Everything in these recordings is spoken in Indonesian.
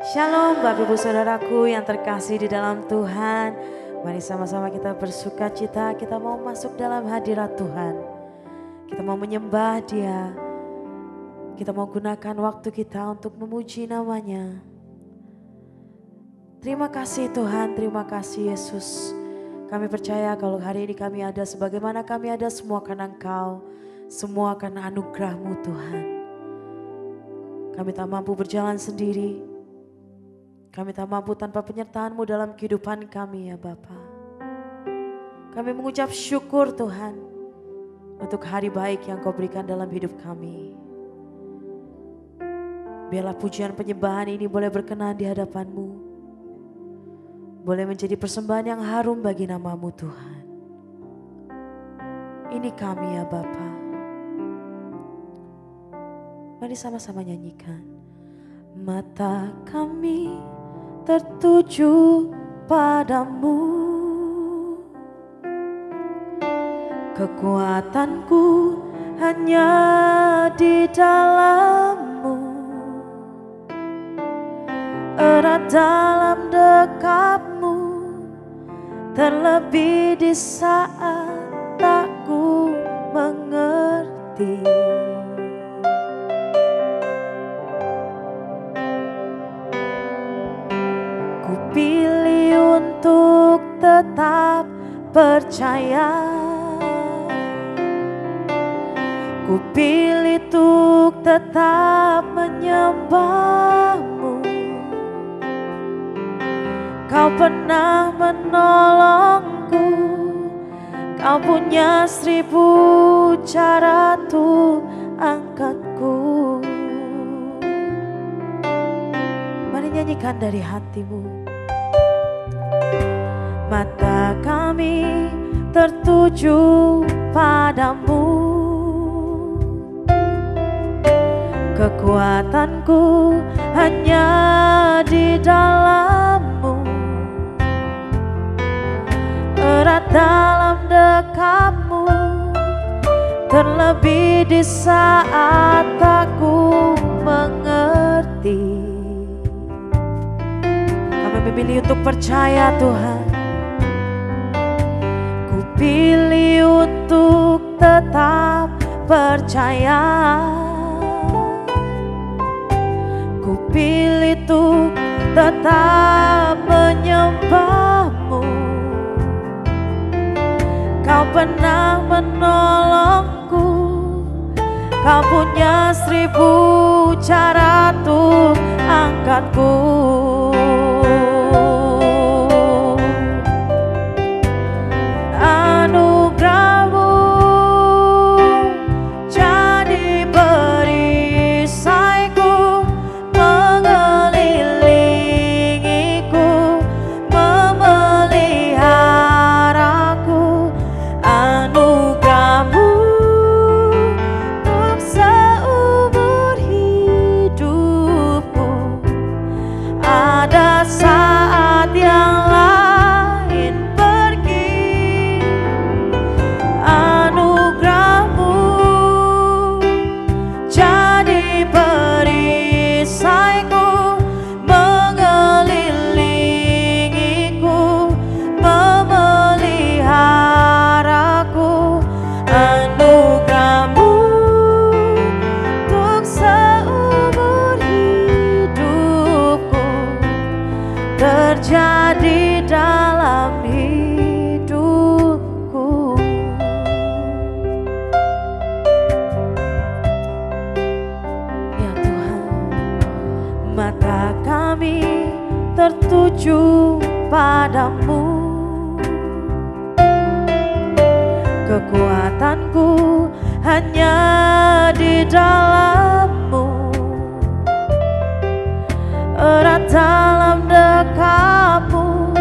Shalom Bapak Ibu Saudaraku yang terkasih di dalam Tuhan. Mari sama-sama kita bersuka cita, kita mau masuk dalam hadirat Tuhan. Kita mau menyembah Dia. Kita mau gunakan waktu kita untuk memuji namanya. Terima kasih Tuhan, terima kasih Yesus. Kami percaya kalau hari ini kami ada sebagaimana kami ada semua karena Engkau. Semua karena anugerah-Mu Tuhan. Kami tak mampu berjalan sendiri. Kami tak mampu tanpa penyertaan-Mu dalam kehidupan kami ya Bapa. Kami mengucap syukur Tuhan untuk hari baik yang Kau berikan dalam hidup kami. Biarlah pujian penyembahan ini boleh berkenan di hadapan-Mu. Boleh menjadi persembahan yang harum bagi nama-Mu Tuhan. Ini kami ya Bapa. Mari sama-sama nyanyikan. Mata kami tertuju padamu, kekuatanku hanya di dalam-Mu, erat dalam dekap-Mu, terlebih di saat tak ku mengerti. Pilih untuk tetap percaya. Ku pilih untuk tetap menyembah-Mu. Kau pernah menolongku. Kau punya 1000 cara untuk angkatku. Mari nyanyikan dari hatimu. Mata kami tertuju padamu, kekuatanku hanya di dalam-Mu, erat dalam dekap-Mu, terlebih di saat aku mengerti. Kami memilih untuk percaya Tuhan. Pilih untuk tetap percaya. Ku pilih untuk tetap menyembah-Mu. Kau pernah menolongku. Kau punya 1000 cara untuk angkatku. Terjadi dalam hidupku. Ya Tuhan, mata kami tertuju padamu, kekuatanku hanya di dalam-Mu, erat dalam dekap-Mu.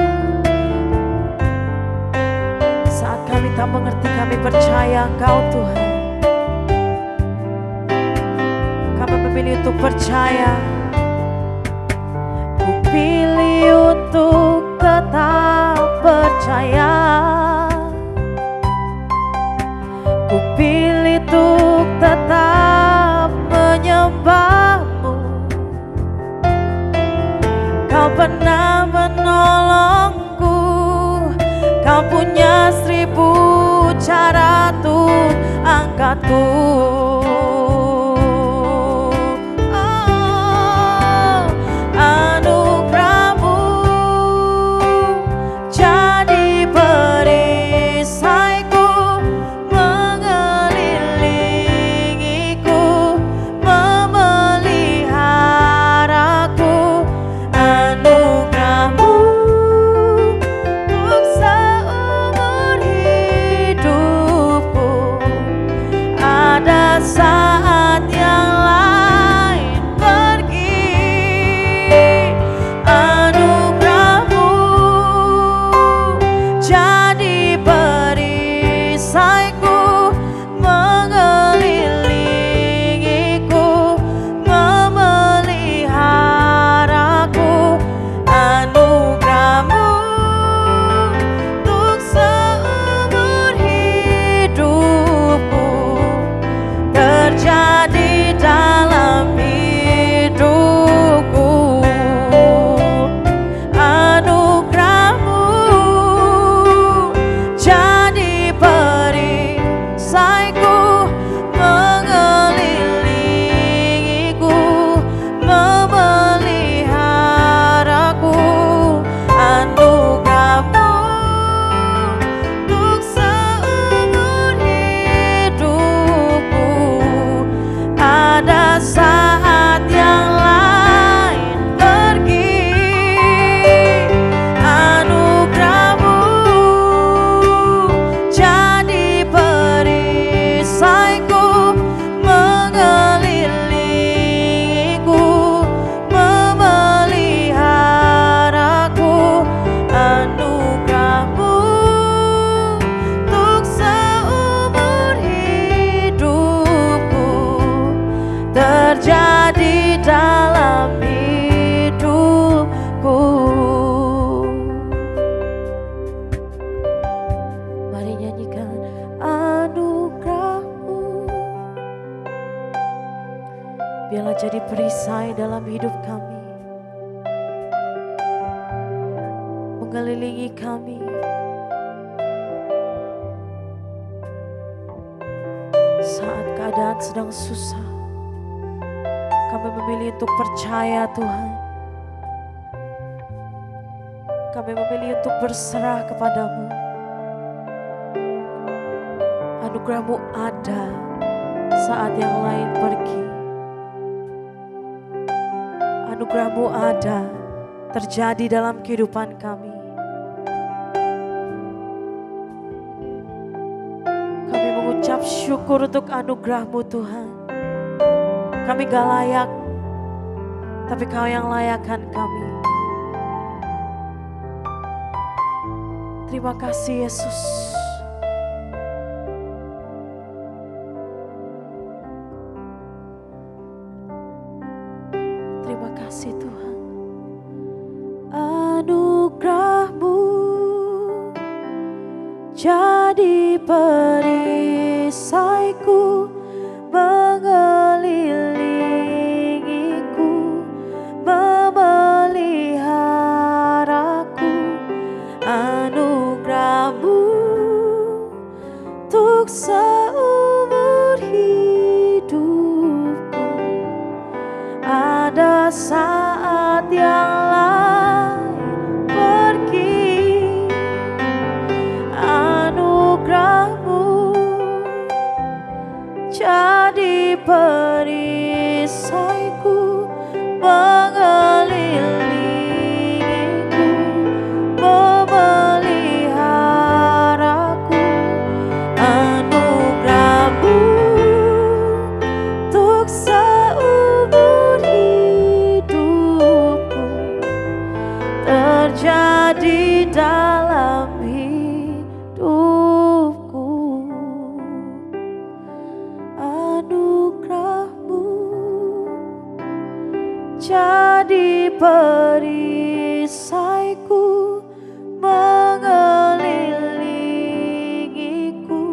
Saat kami tak mengerti, kami percaya Engkau Tuhan. Kami memilih untuk percaya. Ku pilih untuk tetap percaya. Ku pilih untuk tetap menyembah-Mu. pernah menolongku, Kau punya 1000 cara tuh angkatku. Saat yang lain pergi, anugerah-Mu jadi perisaiku, mengelilingiku, memeliharaku. Anugerah-Mu untuk seumur hidupku terjadi dalam hidupku. Anugerah-Mu jadi perisaiku, mengelilingiku, memeliharaku. Anugerah-Mu untuk seumur hidupku. Ada saat yang lain pergi, anugerah-Mu jadi perisaiku, mengelilingiku, memeliharaku. Anugerah-Mu untuk seumur hidupku terjadi dalam hidupku. Mari nyanyikan anugerah-Mu, biarlah jadi perisai dalam hidup kami, mengelilingi kami. Saat keadaan sedang susah, kami memilih untuk percaya Tuhan. Kami memilih untuk berserah kepadamu. Anugerah-Mu ada saat yang lain pergi. Anugerah-Mu ada terjadi dalam kehidupan kami. Kami mengucap syukur untuk anugerah-Mu Tuhan. Kami gak layak, tapi Kau yang layakkan kami. Terima kasih Yesus. Terima kasih Tuhan. Anugerah-Mu jadi perisaiku, mengelilingiku, memeliharaku. Anugerah-Mu untuk seumur hidupku. Ada saat yang lain pergi, anugerah-Mu jadi perisaiku, mengelilingiku, memeliharaku. Anugerah-Mu untuk seumur hidupku terjadi dalam hidupku. Anugerah-Mu jadi perisaiku, mengelilingiku,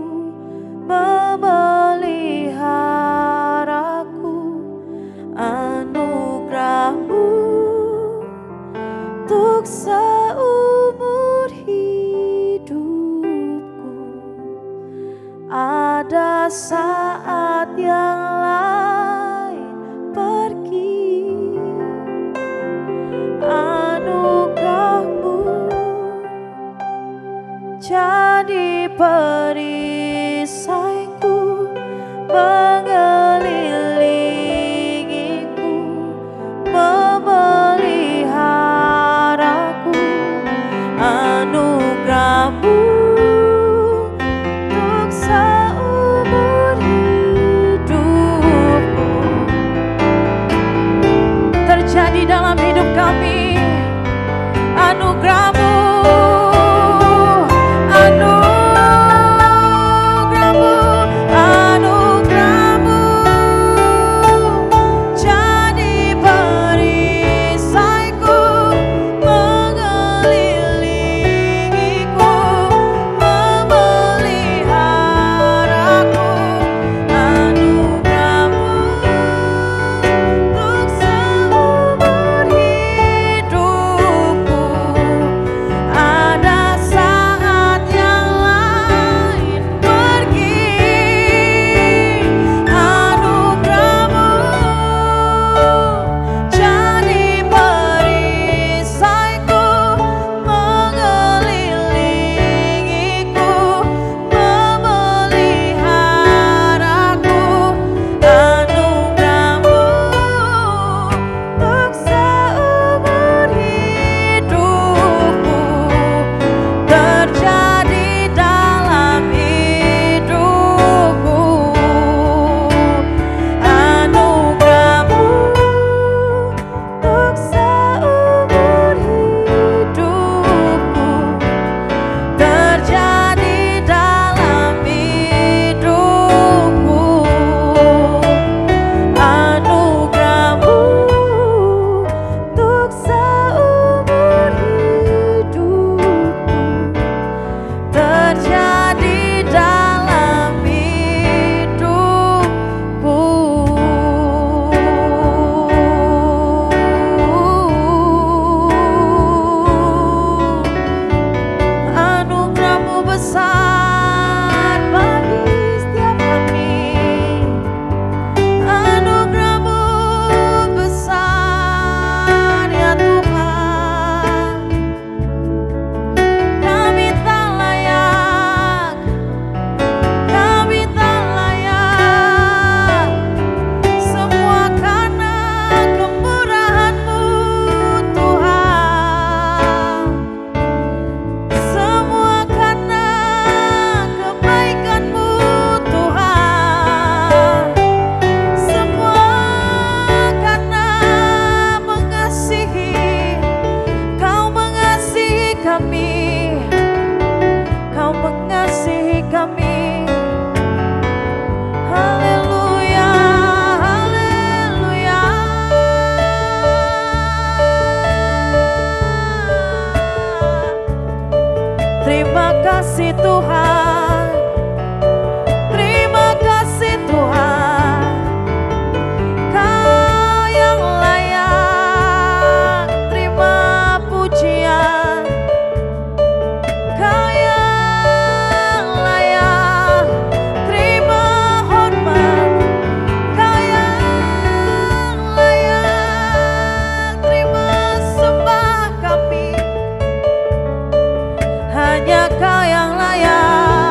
memeliharaku. Anugerah-Mu seumur hidupku ada saat yang lain pergi, anugerahmu jadi perisaiku, mengelilingiku, memeliharaku. Anugerahmu untuk seumur hidupku terjadi dalam hidup kami. Anugerahmu, anugerahmu, anugerahmu jadi perisaiku, mengelilingiku, memeliharaku. Anugerahmu untuk seumur hidupku ada saat yang lain pergi. Anugerahmu jadi perisaiku, mengelilingiku, memeliharaku. Anugerahmu untuk seumur hidupku terjadi dalam hidupku. Anugerahmu untuk seumur hidupku terjadi dalam hidupku. Anugerahmu untuk seumur hidupku terjadi dalam hidupku. Anugerahmu besar bagi setiap kami. Anugerahmu besar ya Tuhan. Kami tak layak, kami tak layak. Semua karena kemurahan-Mu Tuhan. Semua karena kebaikan-Mu Tuhan. Semua karena mengasihi, Kau mengasihi kami, Kau mengasihi kami. Haleluya, haleluya. Terima kasih Tuhan, terima kasih Tuhan. Kau yang layak terima pujian, Kau yang layak terima hormat, Kau yang layak terima sembah kami. Hanya Kau yang layak.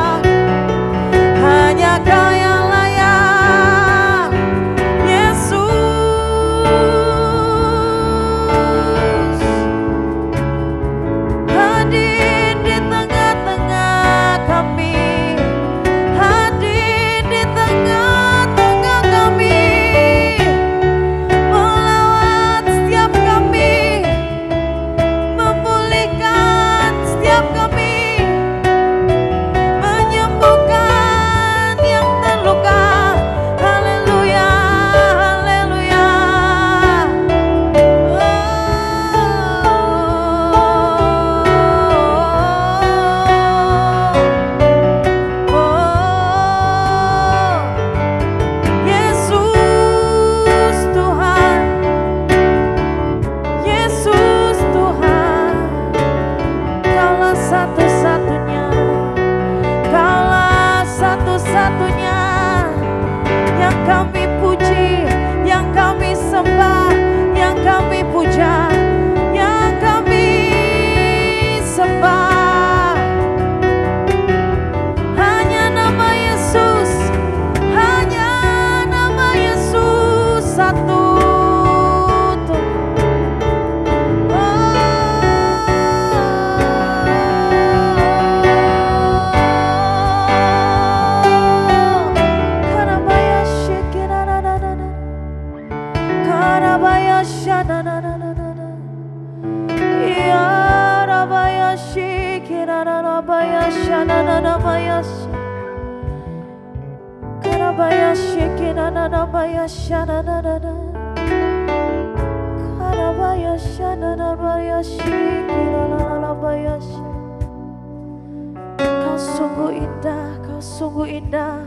Kau sungguh indah, kau sungguh indah.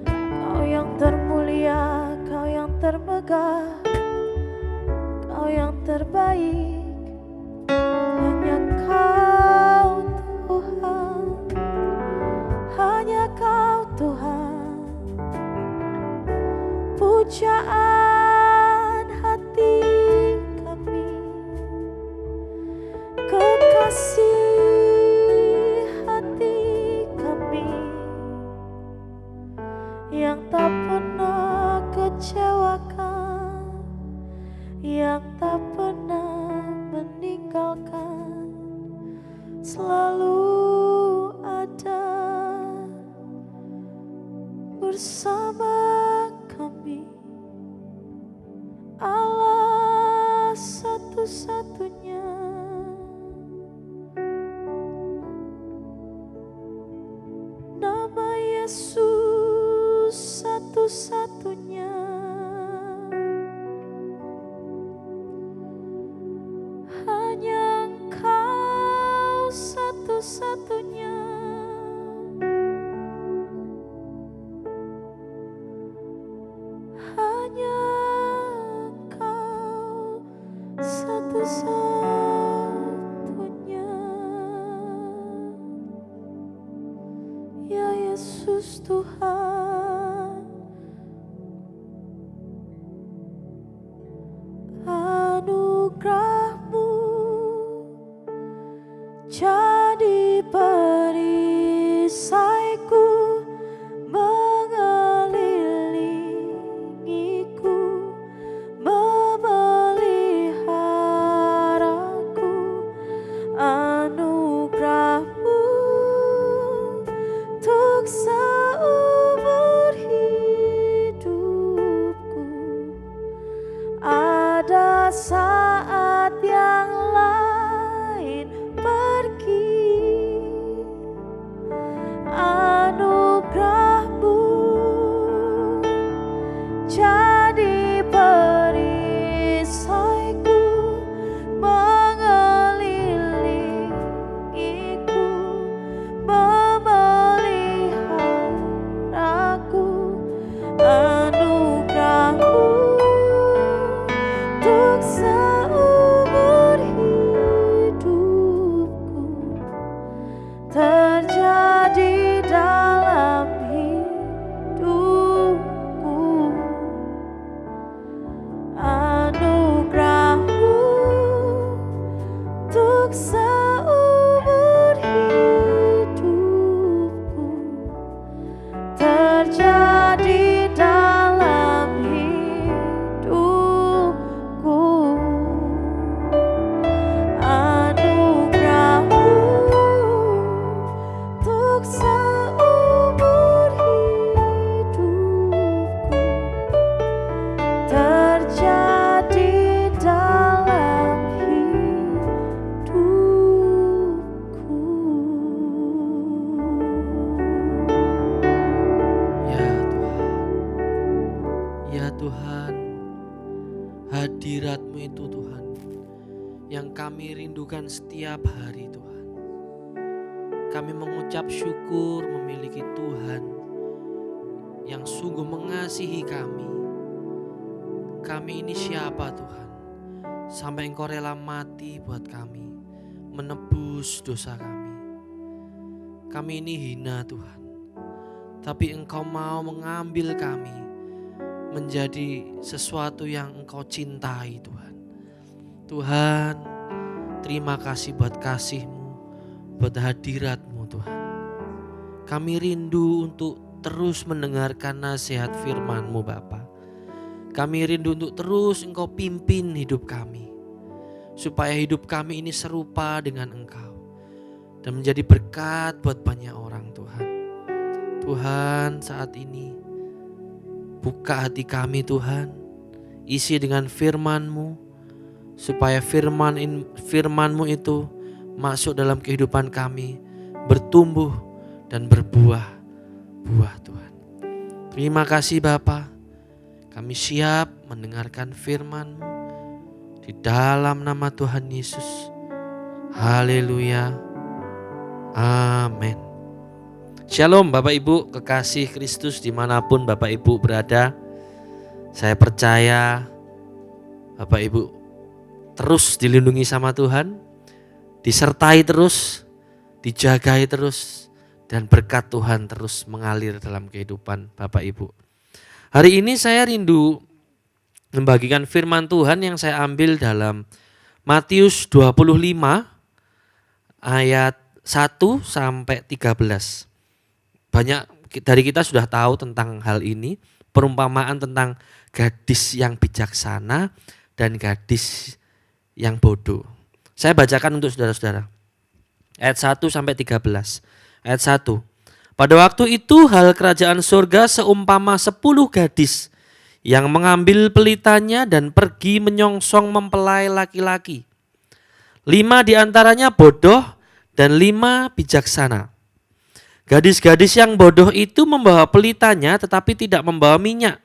Kau yang termulia, kau yang termegah, kau yang terbaik. Hanya kau Tuhan, hanya kau Tuhan. Pujaan hati kami, kekasih hati kami, yang tak pernah kecewakan, yang tak pernah meninggalkan, selalu ada bersama kami. Allah satu-satunya, nama Yesus satu-satunya. Hanya Engkau satu-satunya. Hanya Engkau satu-satunya. Ya Yesus Tuhan, anugerah-Mu jadi perisaiku, mengelilingiku, memeliharaku. Anugerah-Mu untuk seumur hidupku. Ada saat yang lain pergi, anugerah-Mu jadi perisaiku, mengelilingiku, memeliharaku. Anugerah-Mu untuk seumur hidupku terjadi dalam hidupku. Anugerah-Mu untuk seumur hidupku terjadi dalam hidupku. Anugerah-Mu untuk seumur hidupku terjadi dalam hidupku. Ya Tuhan, hadirat-Mu itu Tuhan yang kami rindukan setiap hari Tuhan. Kami mengucap syukur memiliki Tuhan yang sungguh mengasihi kami. Kami ini siapa Tuhan, sampai Engkau rela mati buat kami, menebus dosa kami. Kami ini hina Tuhan, tapi Engkau mau mengambil kami menjadi sesuatu yang Engkau cintai Tuhan. Tuhan, terima kasih buat kasih-Mu, buat hadirat-Mu Tuhan. Kami rindu untuk terus mendengarkan nasihat firman-Mu Bapa. Kami rindu untuk terus Engkau pimpin hidup kami, supaya hidup kami ini serupa dengan Engkau dan menjadi berkat buat banyak orang Tuhan. Tuhan, saat ini buka hati kami Tuhan, isi dengan firman-Mu, supaya firman-Mu itu masuk dalam kehidupan kami, bertumbuh dan berbuah Tuhan. Terima kasih Bapa, kami siap mendengarkan firman-Mu di dalam nama Tuhan Yesus. Haleluya. Amin. Shalom Bapak Ibu kekasih Kristus dimanapun Bapak Ibu berada. Saya percaya Bapak Ibu terus dilindungi sama Tuhan, disertai terus, dijagai terus, dan berkat Tuhan terus mengalir dalam kehidupan Bapak Ibu. Hari ini saya rindu membagikan firman Tuhan yang saya ambil dalam Matius 25 ayat 1 sampai 13. Banyak dari kita sudah tahu tentang hal ini, perumpamaan tentang gadis yang bijaksana dan gadis yang bodoh. Saya bacakan untuk saudara-saudara. Ayat 1 sampai 13. Ayat 1. Pada waktu itu hal kerajaan surga seumpama 10 gadis yang mengambil pelitanya dan pergi menyongsong mempelai laki-laki. 5 diantaranya bodoh dan 5 bijaksana. Gadis-gadis yang bodoh itu membawa pelitanya tetapi tidak membawa minyak.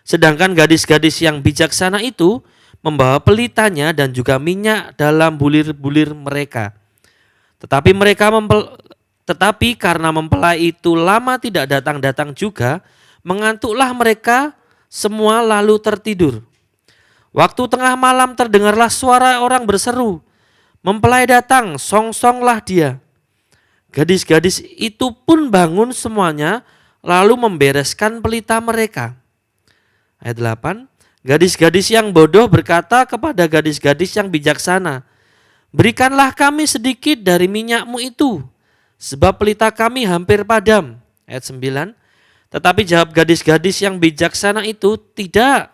Sedangkan gadis-gadis yang bijaksana itu membawa pelitanya dan juga minyak dalam bulir-bulir mereka. Tetapi karena mempelai itu lama tidak datang-datang juga, mengantuklah mereka semua lalu tertidur. Waktu tengah malam terdengarlah suara orang berseru, "Mempelai datang, songsonglah dia." Gadis-gadis itu pun bangun semuanya lalu membereskan pelita mereka. Ayat 8. Gadis-gadis yang bodoh berkata kepada gadis-gadis yang bijaksana, "Berikanlah kami sedikit dari minyakmu itu, sebab pelita kami hampir padam." Ayat 9. Tetapi jawab gadis-gadis yang bijaksana itu, "Tidak,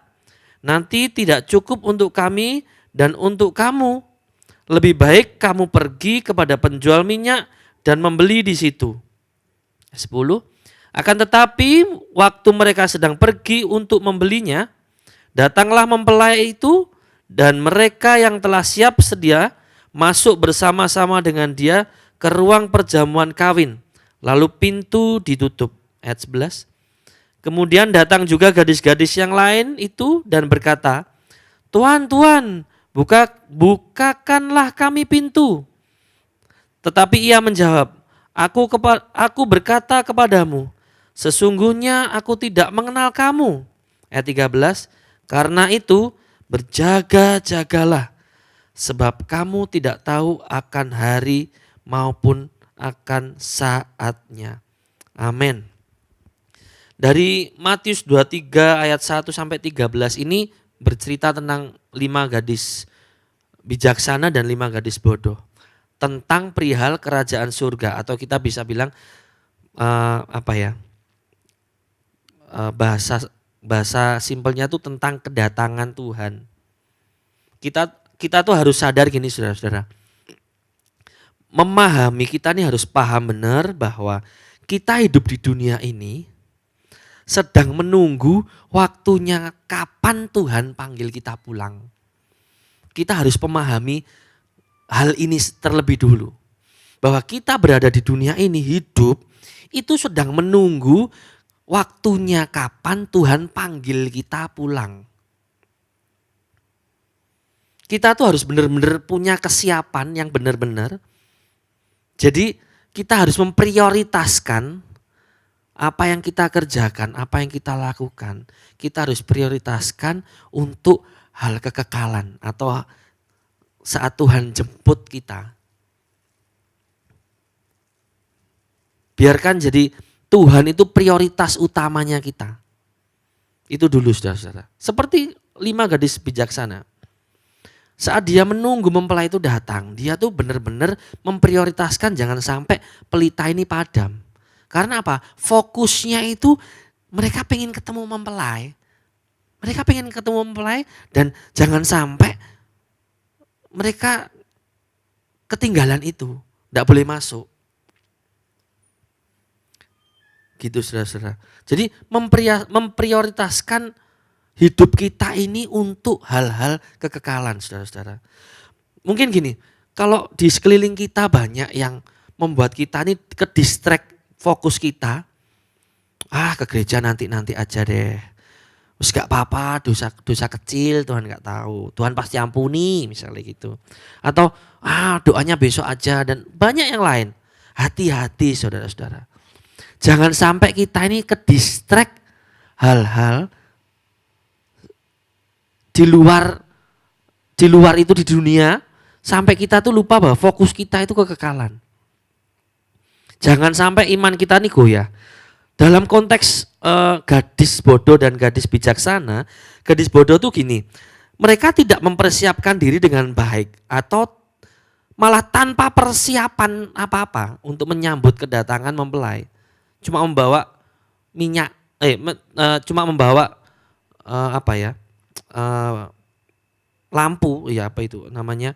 nanti tidak cukup untuk kami dan untuk kamu. Lebih baik kamu pergi kepada penjual minyak dan membeli di situ." 10. Akan tetapi waktu mereka sedang pergi untuk membelinya, datanglah mempelai itu dan mereka yang telah siap sedia masuk bersama-sama dengan dia ke ruang perjamuan kawin. Lalu pintu ditutup. Ayat 11. Kemudian datang juga gadis-gadis yang lain itu dan berkata, "Tuhan, Tuhan, bukakanlah kami pintu." Tetapi ia menjawab, Aku berkata kepadamu, sesungguhnya aku tidak mengenal kamu." Ayat 13. Karena itu berjaga-jagalah, sebab kamu tidak tahu akan hari maupun akan saatnya. Amin. Dari Matius 23 ayat 1 sampai 13 ini bercerita tentang 5 gadis bijaksana dan 5 gadis bodoh. Tentang perihal kerajaan surga, atau kita bisa bilang bahasa simpelnya tuh tentang kedatangan Tuhan. Kita tuh harus sadar gini saudara-saudara. Memahami, kita nih harus paham benar bahwa kita hidup di dunia ini sedang menunggu waktunya kapan Tuhan panggil kita pulang. Kita harus memahami hal ini terlebih dulu. Bahwa kita berada di dunia ini hidup itu sedang menunggu waktunya kapan Tuhan panggil kita pulang. Kita tuh harus benar-benar punya kesiapan yang benar-benar. Jadi kita harus memprioritaskan apa yang kita kerjakan, apa yang kita lakukan. Kita harus prioritaskan untuk hal kekekalan atau saat Tuhan jemput kita. Biarkan jadi Tuhan itu prioritas utamanya kita. Itu dulu saudara-saudara. Seperti 5 gadis bijaksana. Saat dia menunggu mempelai itu datang, dia tuh benar-benar memprioritaskan jangan sampai pelita ini padam. Karena apa? Fokusnya itu mereka pengen ketemu mempelai. Mereka pengen ketemu mempelai dan jangan sampai mereka ketinggalan itu. Tidak boleh masuk. Gitu saudara-saudara. Jadi memprioritaskan hidup kita ini untuk hal-hal kekekalan saudara-saudara. Mungkin gini, kalau di sekeliling kita banyak yang membuat kita ini ke distract fokus kita. Ke gereja nanti aja deh. Terus gak apa-apa, dosa kecil Tuhan gak tahu. Tuhan pasti ampuni misalnya gitu. Atau doanya besok aja dan banyak yang lain. Hati-hati saudara-saudara. Jangan sampai kita ini ke distract hal-hal di luar itu di dunia. Sampai kita tuh lupa bahwa fokus kita itu kekekalan. Jangan sampai iman kita nih goyah. Dalam konteks gadis bodoh dan gadis bijaksana, gadis bodoh tuh gini, mereka tidak mempersiapkan diri dengan baik atau malah tanpa persiapan apa-apa untuk menyambut kedatangan mempelai. Cuma membawa minyak, cuma membawa lampu, ya apa itu namanya,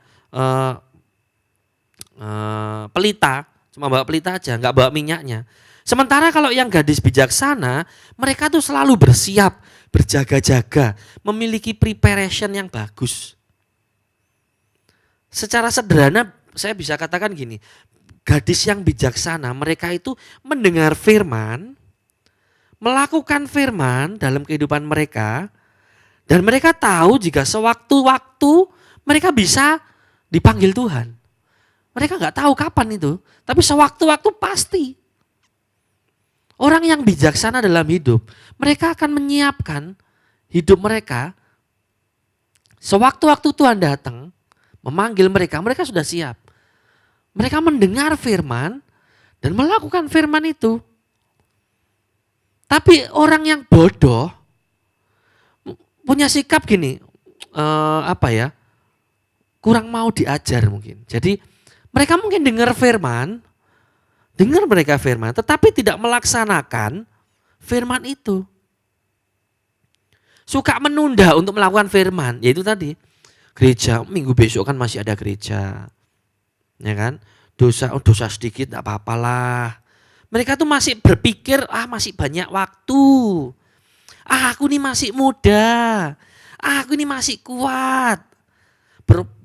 pelita, cuma bawa pelita aja, nggak bawa minyaknya. Sementara kalau yang gadis bijaksana, mereka tuh selalu bersiap, berjaga-jaga, memiliki preparation yang bagus. Secara sederhana saya bisa katakan gini, gadis yang bijaksana mereka itu mendengar firman, melakukan firman dalam kehidupan mereka, dan mereka tahu jika sewaktu-waktu mereka bisa dipanggil Tuhan. Mereka nggak tahu kapan itu, tapi sewaktu-waktu pasti. Orang yang bijaksana dalam hidup, mereka akan menyiapkan hidup mereka. Sewaktu-waktu Tuhan datang, memanggil mereka, mereka sudah siap. Mereka mendengar firman dan melakukan firman itu. Tapi orang yang bodoh punya sikap gini, kurang mau diajar mungkin. Jadi mereka mungkin dengar mereka firman, tetapi tidak melaksanakan firman itu. Suka menunda untuk melakukan firman, yaitu tadi gereja, minggu besok kan masih ada gereja, ya kan? Dosa sedikit, tidak apa-apalah. Mereka tuh masih berpikir, masih banyak waktu. Aku ini masih muda, aku ini masih kuat.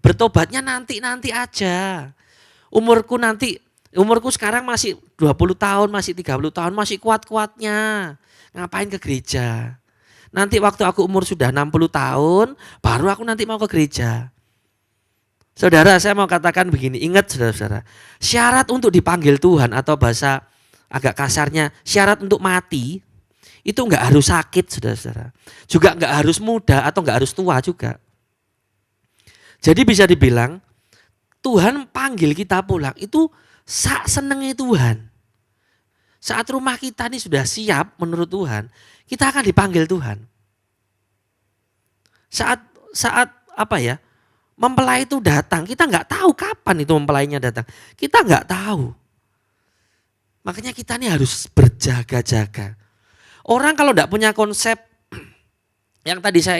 Bertobatnya nanti aja. Umurku sekarang masih 20 tahun, masih 30 tahun, masih kuat-kuatnya. Ngapain ke gereja? Nanti waktu aku umur sudah 60 tahun, baru aku nanti mau ke gereja. Saudara, saya mau katakan begini, ingat saudara-saudara. Syarat untuk dipanggil Tuhan atau bahasa agak kasarnya, syarat untuk mati, itu enggak harus sakit saudara-saudara. Juga enggak harus muda atau enggak harus tua juga. Jadi bisa dibilang, Tuhan panggil kita pulang itu senengnya Tuhan. Saat rumah kita ini sudah siap menurut Tuhan, kita akan dipanggil Tuhan. Saat mempelai itu datang, kita nggak tahu kapan itu mempelainya datang. Kita nggak tahu. Makanya kita ini harus berjaga-jaga. Orang kalau nggak punya konsep yang tadi saya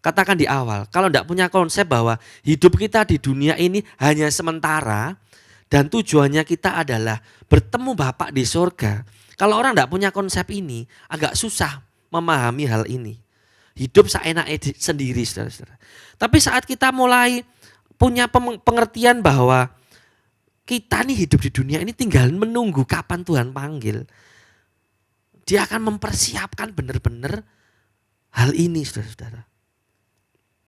katakan di awal, kalau nggak punya konsep bahwa hidup kita di dunia ini hanya sementara dan tujuannya kita adalah bertemu Bapa di surga. Kalau orang nggak punya konsep ini, agak susah memahami hal ini. Hidup seenaknya sendiri, saudara-saudara. Tapi saat kita mulai punya pengertian bahwa kita nih hidup di dunia ini tinggal menunggu kapan Tuhan panggil, Dia akan mempersiapkan benar-benar hal ini, saudara-saudara.